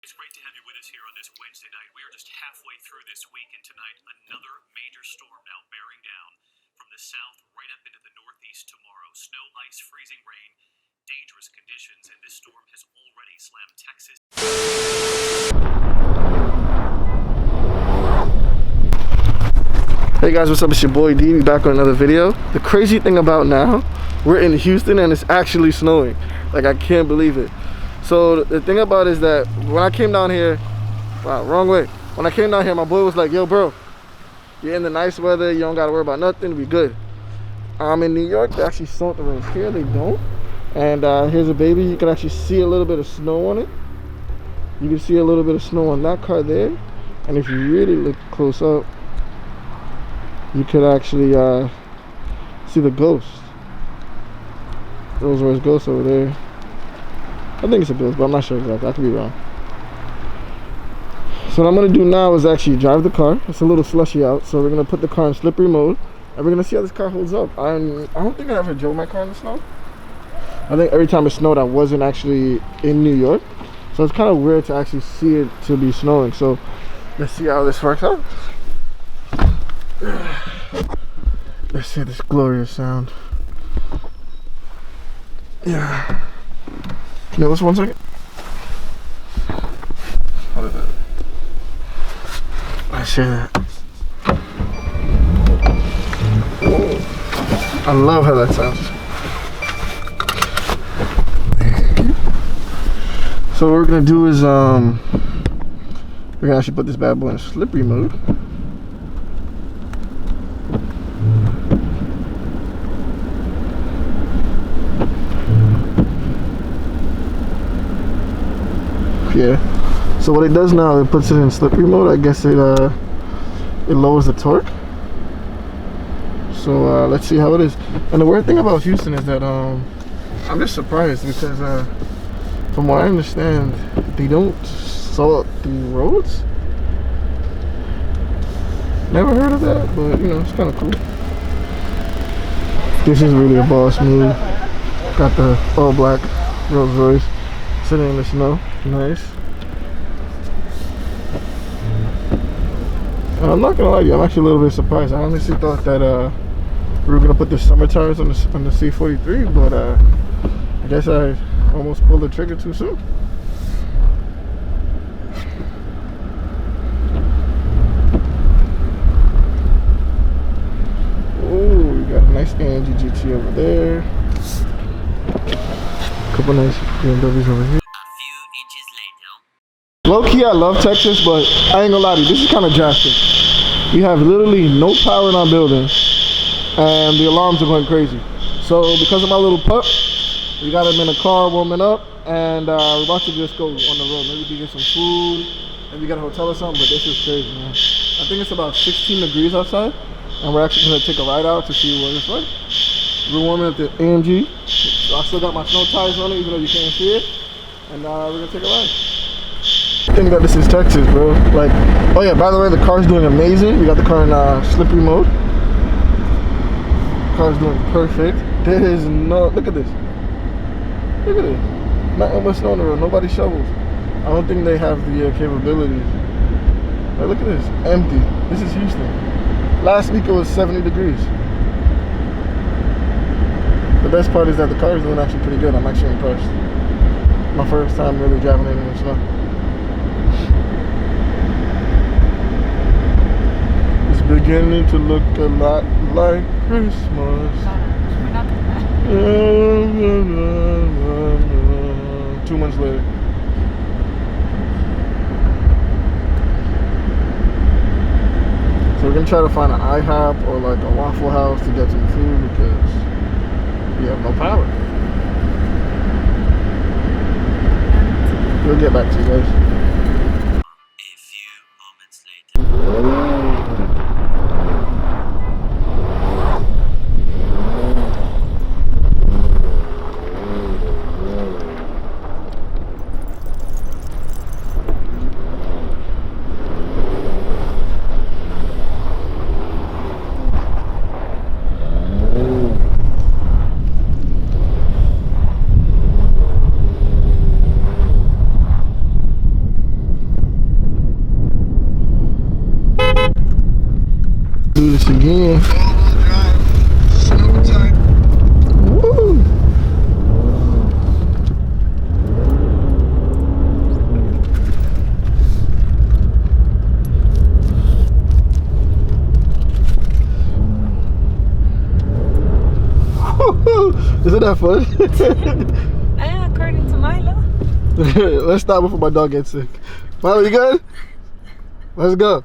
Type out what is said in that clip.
It's great to have you with us here on this Wednesday night. We are just halfway through this week, and tonight another major storm now bearing down from the south right up into the northeast tomorrow. Snow, ice, freezing rain, dangerous conditions, and this storm has already slammed Texas. Hey guys, what's up? It's your boy D. We back on another video. The crazy thing about now, we're in Houston and it's actually snowing. Like, I can't believe it. So the thing about it is that when I came down here, wow, wrong way. When I came down here, my boy was like, yo bro, you're in the nice weather, you don't gotta worry about nothing, we good. I'm in New York, they actually snow the roads. Here they don't. And here's a baby. You can actually see a little bit of snow on it. You can see a little bit of snow on that car there. And if you really look close up, you could actually see the ghost. Rolls Royce Ghost over there. I think it's a ghost, but I'm not sure exactly. I could be wrong. So what I'm gonna do now is actually drive the car. It's a little slushy out, so we're gonna put the car in slippery mode, and we're gonna see how this car holds up. I don't think I ever drove my car in the snow. I think every time it snowed, I wasn't actually in New York, so it's kind of weird to actually see it to be snowing. So let's see how this works out. Let's hear this glorious sound. Yeah. No, just 1 second. What is that? Let's hear that. I love how that sounds. So what we're gonna do is we're gonna actually put this bad boy in slippery mode. Yeah, so what it does now, it puts it in slippery mode. I guess it lowers the torque. So let's see how it is. And the weird thing about Houston is that I'm just surprised because from what I understand, they don't salt the roads. Never heard of that, but you know, it's kind of cool. This is really a boss move. Got the all black Rolls Royce sitting in the snow. Nice. I'm not gonna lie to you, I'm actually a little bit surprised. I honestly thought that we were gonna put the summer tires on the C43, but I guess I almost pulled the trigger too soon. Oh, we got a nice AMG GT over there. Couple nice BMWs over here. Low key, I love Texas, but I ain't gonna lie to you, this is kind of drastic. We have literally no power in our building, and the alarms are going crazy. So because of my little pup, we got him in a car warming up, and we're about to just go on the road. Maybe we can get some food, maybe get a hotel or something, but this is crazy, man. I think it's about 16 degrees outside, and we're actually gonna take a ride out to see what it's like. We're warming up the AMG. So I still got my snow tires on it, even though you can't see it, and we're gonna take a ride. I think that this is Texas, bro. Like, oh yeah, by the way, the car's doing amazing. We got the car in slippery mode. Car's doing perfect. There is no, look at this. Look at this. Nothing but snow on the road. Nobody shovels. I don't think they have the capabilities. Like, look at this. Empty. This is Houston. Last week it was 70 degrees. The best part is that the car is doing actually pretty good. I'm actually impressed. My first time really driving it in the snow. Beginning to look a lot like Christmas. 2 months later. So we're gonna try to find an IHOP or like a Waffle House to get some food because we have no power. We'll get back to you guys. A few moments later. do this again. All-wheel drive, snow time. Woo! Isn't that fun? According to Milo. Let's stop before my dog gets sick. Milo, you good? Let's go.